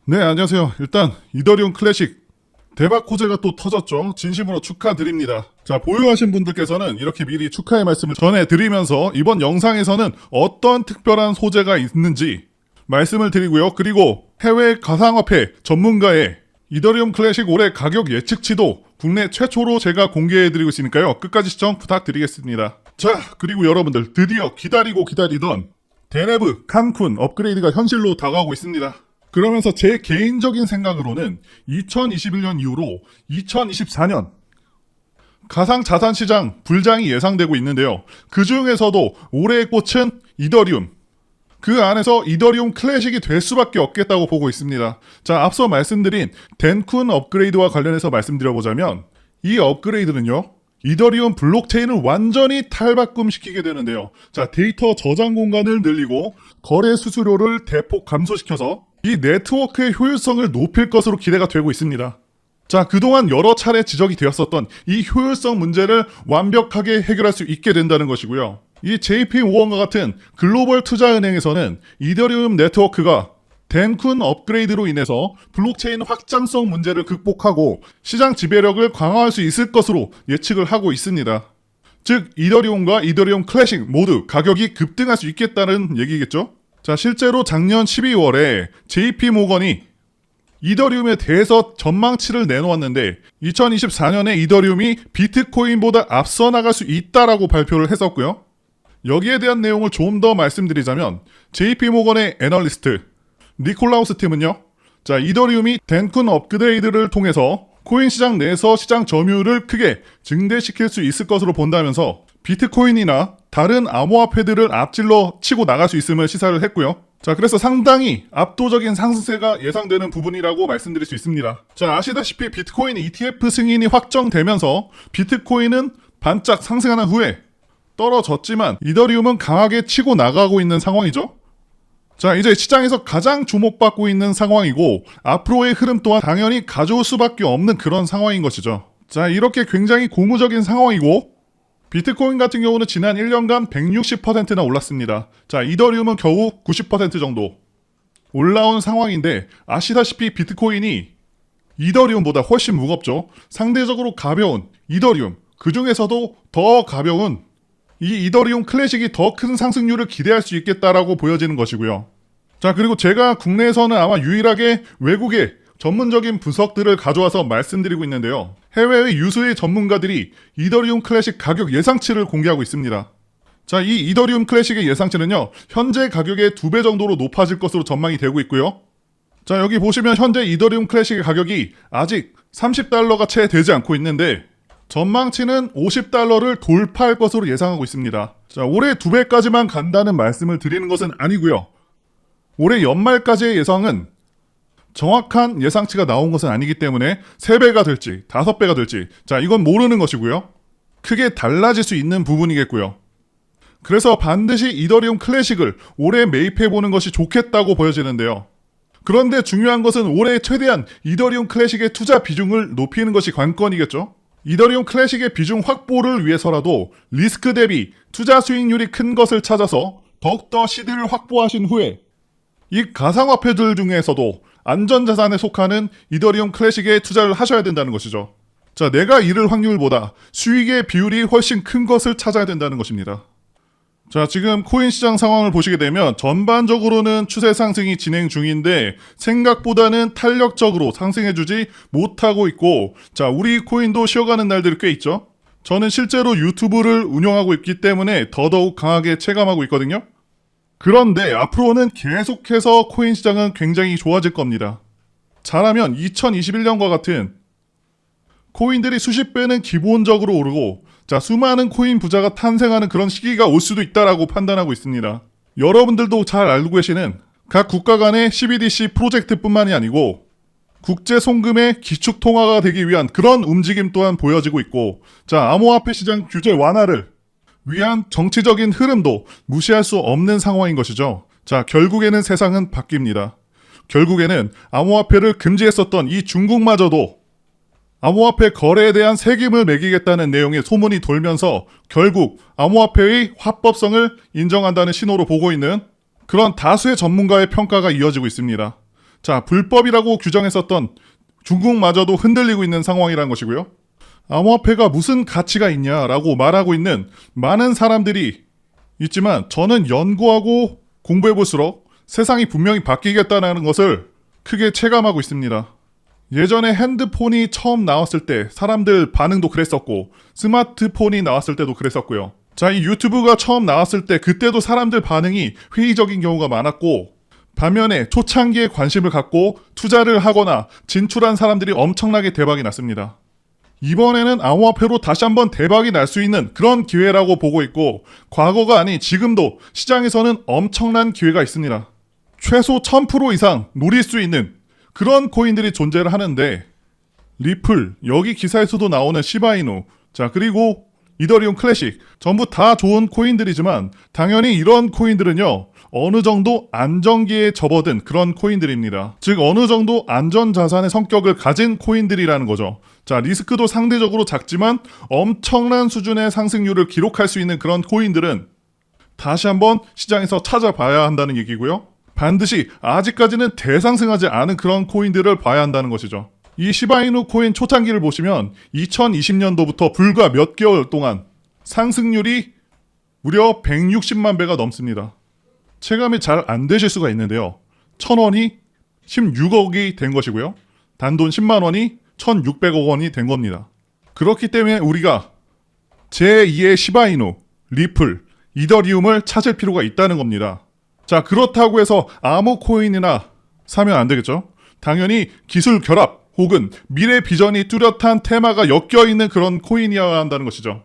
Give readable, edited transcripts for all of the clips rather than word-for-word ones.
네, 안녕하세요. 일단 이더리움 클래식 대박 호재가 또 터졌죠. 진심으로 축하드립니다. 자, 보유하신 분들께서는 이렇게 미리 축하의 말씀을 전해드리면서 이번 영상에서는 어떤 특별한 소재가 있는지 말씀을 드리고요. 그리고 해외 가상화폐 전문가의 이더리움 클래식 올해 가격 예측치도 국내 최초로 제가 공개해드리고 있으니까요. 끝까지 시청 부탁드리겠습니다. 자, 그리고 여러분들 드디어 기다리고 기다리던 데네브 칸쿤 업그레이드가 현실로 다가오고 있습니다. 그러면서 제 개인적인 생각으로는 2021년 이후로 2024년 가상자산 시장 불장이 예상되고 있는데요. 그 중에서도 올해의 꽃은 이더리움. 그 안에서 이더리움 클래식이 될 수밖에 없겠다고 보고 있습니다. 자, 앞서 말씀드린 덴쿤 업그레이드와 관련해서 말씀드려보자면 이 업그레이드는요. 이더리움 블록체인을 완전히 탈바꿈시키게 되는데요. 자, 데이터 저장 공간을 늘리고 거래 수수료를 대폭 감소시켜서 이 네트워크의 효율성을 높일 것으로 기대가 되고 있습니다. 자, 그동안 여러 차례 지적이 되었었던 이 효율성 문제를 완벽하게 해결할 수 있게 된다는 것이고요. 이 JP모건과 같은 글로벌 투자은행에서는 이더리움 네트워크가 덴쿤 업그레이드로 인해서 블록체인 확장성 문제를 극복하고 시장 지배력을 강화할 수 있을 것으로 예측을 하고 있습니다. 즉, 이더리움과 이더리움 클래식 모두 가격이 급등할 수 있겠다는 얘기겠죠? 자, 실제로 작년 12월에 JP모건이 이더리움에 대해서 전망치를 내놓았는데 2024년에 이더리움이 비트코인보다 앞서 나갈 수 있다라고 발표를 했었고요. 여기에 대한 내용을 좀 더 말씀드리자면 JP모건의 애널리스트 니콜라우스 팀은요. 자, 이더리움이 덴쿤 업그레이드를 통해서 코인 시장 내에서 시장 점유율을 크게 증대시킬 수 있을 것으로 본다면서 비트코인이나 다른 암호화폐들을 앞질러 치고 나갈 수 있음을 시사를 했고요. 자, 그래서 상당히 압도적인 상승세가 예상되는 부분이라고 말씀드릴 수 있습니다. 자, 아시다시피 비트코인 ETF 승인이 확정되면서 비트코인은 반짝 상승하는 후에 떨어졌지만 이더리움은 강하게 치고 나가고 있는 상황이죠. 자, 이제 시장에서 가장 주목받고 있는 상황이고 앞으로의 흐름 또한 당연히 가져올 수밖에 없는 그런 상황인 것이죠. 자, 이렇게 굉장히 고무적인 상황이고 비트코인 같은 경우는 지난 1년간 160%나 올랐습니다. 자, 이더리움은 겨우 90% 정도 올라온 상황인데 아시다시피 비트코인이 이더리움보다 훨씬 무겁죠. 상대적으로 가벼운 이더리움, 그 중에서도 더 가벼운 이 이더리움 클래식이 더 큰 상승률을 기대할 수 있겠다라고 보여지는 것이고요. 자, 그리고 제가 국내에서는 아마 유일하게 외국의 전문적인 분석들을 가져와서 말씀드리고 있는데요. 해외의 유수의 전문가들이 이더리움 클래식 가격 예상치를 공개하고 있습니다. 자, 이 이더리움 클래식의 예상치는요. 현재 가격의 2배 정도로 높아질 것으로 전망이 되고 있고요. 자, 여기 보시면 현재 이더리움 클래식의 가격이 아직 $30가 채 되지 않고 있는데 전망치는 $50를 돌파할 것으로 예상하고 있습니다. 자, 올해 2배까지만 간다는 말씀을 드리는 것은 아니고요. 올해 연말까지의 예상은 정확한 예상치가 나온 것은 아니기 때문에 3배가 될지 5배가 될지 자, 이건 모르는 것이고요. 크게 달라질 수 있는 부분이겠고요. 그래서 반드시 이더리움 클래식을 올해 매입해보는 것이 좋겠다고 보여지는데요. 그런데 중요한 것은 올해 최대한 이더리움 클래식의 투자 비중을 높이는 것이 관건이겠죠. 이더리움 클래식의 비중 확보를 위해서라도 리스크 대비 투자 수익률이 큰 것을 찾아서 더욱더 시드를 확보하신 후에 이 가상화폐들 중에서도 안전자산에 속하는 이더리움 클래식에 투자를 하셔야 된다는 것이죠. 자, 내가 잃을 확률보다 수익의 비율이 훨씬 큰 것을 찾아야 된다는 것입니다. 자, 지금 코인 시장 상황을 보시게 되면 전반적으로는 추세 상승이 진행 중인데 생각보다는 탄력적으로 상승해주지 못하고 있고 자, 우리 코인도 쉬어가는 날들이 꽤 있죠. 저는 실제로 유튜브를 운영하고 있기 때문에 더더욱 강하게 체감하고 있거든요. 그런데 앞으로는 계속해서 코인 시장은 굉장히 좋아질 겁니다. 잘하면 2021년과 같은 코인들이 수십 배는 기본적으로 오르고 자, 수많은 코인 부자가 탄생하는 그런 시기가 올 수도 있다라고 판단하고 있습니다. 여러분들도 잘 알고 계시는 각 국가 간의 CBDC 프로젝트뿐만이 아니고 국제 송금의 기축 통화가 되기 위한 그런 움직임 또한 보여지고 있고 자, 암호화폐 시장 규제 완화를 위한 정치적인 흐름도 무시할 수 없는 상황인 것이죠. 자, 결국에는 세상은 바뀝니다. 결국에는 암호화폐를 금지했었던 이 중국마저도 암호화폐 거래에 대한 세금을 매기겠다는 내용의 소문이 돌면서 결국 암호화폐의 합법성을 인정한다는 신호로 보고 있는 그런 다수의 전문가의 평가가 이어지고 있습니다. 자, 불법이라고 규정했었던 중국마저도 흔들리고 있는 상황이라는 것이고요. 암호화폐가 무슨 가치가 있냐라고 말하고 있는 많은 사람들이 있지만 저는 연구하고 공부해볼수록 세상이 분명히 바뀌겠다는 것을 크게 체감하고 있습니다. 예전에 핸드폰이 처음 나왔을 때 사람들 반응도 그랬었고 스마트폰이 나왔을 때도 그랬었고요. 자, 이 유튜브가 처음 나왔을 때 그때도 사람들 반응이 회의적인 경우가 많았고 반면에 초창기에 관심을 갖고 투자를 하거나 진출한 사람들이 엄청나게 대박이 났습니다. 이번에는 암호화폐로 다시 한번 대박이 날 수 있는 그런 기회라고 보고 있고 과거가 아닌 지금도 시장에서는 엄청난 기회가 있습니다. 최소 1000% 이상 노릴 수 있는 그런 코인들이 존재를 하는데 리플, 여기 기사에서도 나오는 시바이누, 자 그리고 이더리움 클래식 전부 다 좋은 코인들이지만 당연히 이런 코인들은요 어느 정도 안정기에 접어든 그런 코인들입니다. 즉 어느 정도 안전자산의 성격을 가진 코인들이라는 거죠. 자, 리스크도 상대적으로 작지만 엄청난 수준의 상승률을 기록할 수 있는 그런 코인들은 다시 한번 시장에서 찾아봐야 한다는 얘기고요. 반드시 아직까지는 대상승하지 않은 그런 코인들을 봐야 한다는 것이죠. 이 시바이누 코인 초창기를 보시면 2020년도부터 불과 몇 개월 동안 상승률이 무려 160만 배가 넘습니다. 체감이 잘 안 되실 수가 있는데요. 1000원이 16억이 된 것이고요. 단돈 10만 원이 1600억 원이 된 겁니다. 그렇기 때문에 우리가 제2의 시바이누, 리플, 이더리움을 찾을 필요가 있다는 겁니다. 자, 그렇다고 해서 아무 코인이나 사면 안 되겠죠? 당연히 기술 결합 혹은 미래 비전이 뚜렷한 테마가 엮여있는 그런 코인이어야 한다는 것이죠.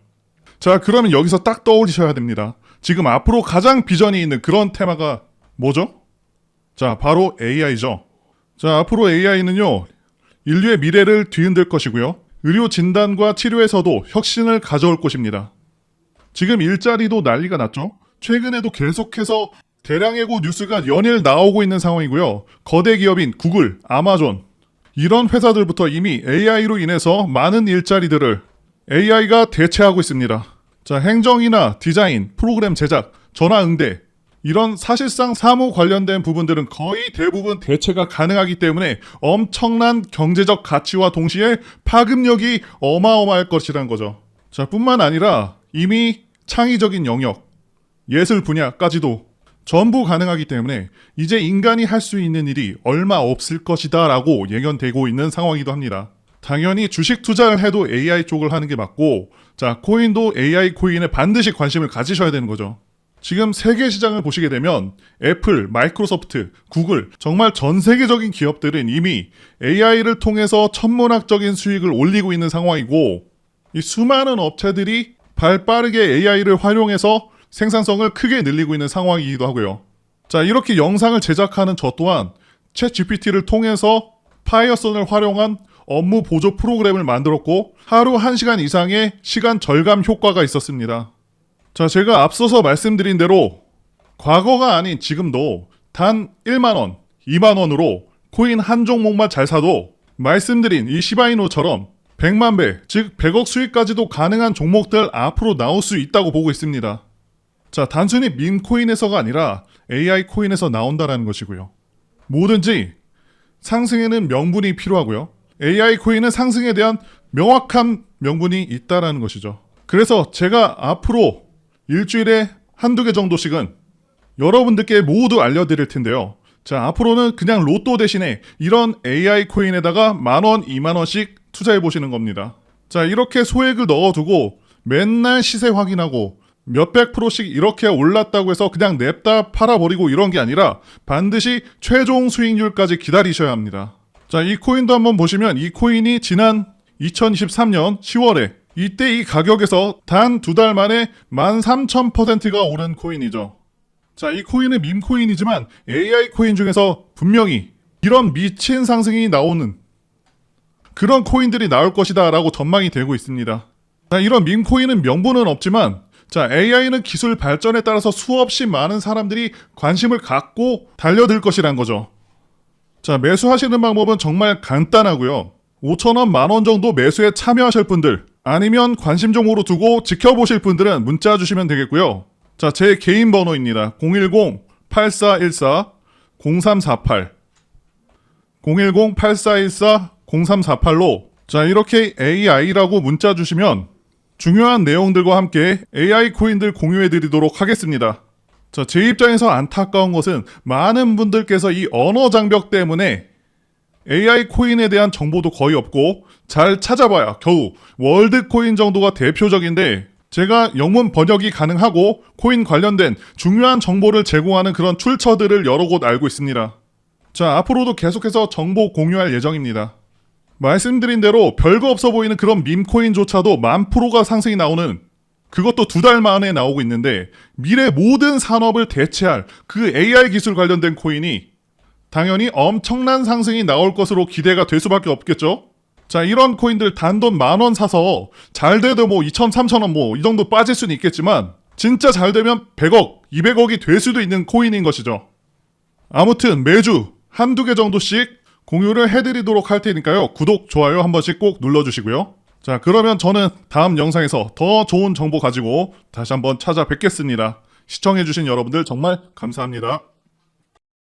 자, 그러면 여기서 딱 떠올리셔야 됩니다. 지금 앞으로 가장 비전이 있는 그런 테마가 뭐죠? 자, 바로 AI죠. 자, 앞으로 AI는요, 인류의 미래를 뒤흔들 것이고요. 의료 진단과 치료에서도 혁신을 가져올 것입니다. 지금 일자리도 난리가 났죠. 최근에도 계속해서 대량의 뉴스가 연일 나오고 있는 상황이고요. 거대 기업인 구글, 아마존 이런 회사들부터 이미 AI로 인해서 많은 일자리들을 AI가 대체하고 있습니다. 자, 행정이나 디자인, 프로그램 제작, 전화 응대 이런 사실상 사무 관련된 부분들은 거의 대부분 대체가 가능하기 때문에 엄청난 경제적 가치와 동시에 파급력이 어마어마할 것이라는 거죠. 자, 뿐만 아니라 이미 창의적인 영역, 예술 분야까지도 전부 가능하기 때문에 이제 인간이 할 수 있는 일이 얼마 없을 것이다 라고 예견되고 있는 상황이기도 합니다. 당연히 주식 투자를 해도 AI 쪽을 하는 게 맞고 자, 코인도 AI 코인에 반드시 관심을 가지셔야 되는 거죠. 지금 세계 시장을 보시게 되면 애플, 마이크로소프트, 구글 정말 전 세계적인 기업들은 이미 AI를 통해서 천문학적인 수익을 올리고 있는 상황이고 이 수많은 업체들이 발 빠르게 AI를 활용해서 생산성을 크게 늘리고 있는 상황이기도 하고요. 자, 이렇게 영상을 제작하는 저 또한 챗GPT를 통해서 파이어선을 활용한 업무 보조 프로그램을 만들었고 하루 1시간 이상의 시간 절감 효과가 있었습니다. 자, 제가 앞서서 말씀드린 대로 과거가 아닌 지금도 단 1만원, 2만원으로 코인 한 종목만 잘 사도 말씀드린 이 시바이누처럼 100만 배, 즉 100억 수익까지도 가능한 종목들 앞으로 나올 수 있다고 보고 있습니다. 자, 단순히 밈코인에서가 아니라 AI 코인에서 나온다라는 것이고요. 뭐든지 상승에는 명분이 필요하고요. AI 코인은 상승에 대한 명확한 명분이 있다라는 것이죠. 그래서 제가 앞으로 일주일에 한두 개 정도씩은 여러분들께 모두 알려드릴 텐데요. 자, 앞으로는 그냥 로또 대신에 이런 AI 코인에다가 10,000원, 20,000원씩 투자해 보시는 겁니다. 자, 이렇게 소액을 넣어두고 맨날 시세 확인하고 몇백 프로씩 이렇게 올랐다고 해서 그냥 냅다 팔아버리고 이런 게 아니라 반드시 최종 수익률까지 기다리셔야 합니다. 자, 이 코인도 한번 보시면 이 코인이 지난 2023년 10월에 이때 이 가격에서 단 2달 만에 13,000%가 오른 코인이죠. 자, 이 코인은 밈코인이지만 AI 코인 중에서 분명히 이런 미친 상승이 나오는 그런 코인들이 나올 것이다 라고 전망이 되고 있습니다. 자, 이런 밈코인은 명분은 없지만 자, AI는 기술 발전에 따라서 수없이 많은 사람들이 관심을 갖고 달려들 것이란 거죠. 자, 매수하시는 방법은 정말 간단하고요. 5,000원, 10,000원 정도 매수에 참여하실 분들 아니면 관심 종목으로 두고 지켜보실 분들은 문자 주시면 되겠고요. 자, 제 개인 번호입니다. 010-8414-0348 010-8414-0348로 자, 이렇게 AI라고 문자 주시면 중요한 내용들과 함께 AI 코인들 공유해 드리도록 하겠습니다. 자, 제 입장에서 안타까운 것은 많은 분들께서 이 언어 장벽 때문에 AI 코인에 대한 정보도 거의 없고 잘 찾아봐야 겨우 월드 코인 정도가 대표적인데 제가 영문 번역이 가능하고 코인 관련된 중요한 정보를 제공하는 그런 출처들을 여러 곳 알고 있습니다. 자, 앞으로도 계속해서 정보 공유할 예정입니다. 말씀드린 대로 별거 없어 보이는 그런 밈코인조차도 10,000%가 상승이 나오는 그것도 2달 만에 나오고 있는데 미래 모든 산업을 대체할 그 AI 기술 관련된 코인이 당연히 엄청난 상승이 나올 것으로 기대가 될 수밖에 없겠죠. 자, 이런 코인들 단돈 10,000원 사서 잘 돼도 뭐 2,000, 3,000원 뭐 이 정도 빠질 수는 있겠지만 진짜 잘 되면 100억, 200억이 될 수도 있는 코인인 것이죠. 아무튼 매주 한두 개 정도씩 공유를 해드리도록 할 테니까요. 구독, 좋아요 한 번씩 꼭 눌러주시고요. 자, 그러면 저는 다음 영상에서 더 좋은 정보 가지고 다시 한번 찾아뵙겠습니다. 시청해주신 여러분들 정말 감사합니다.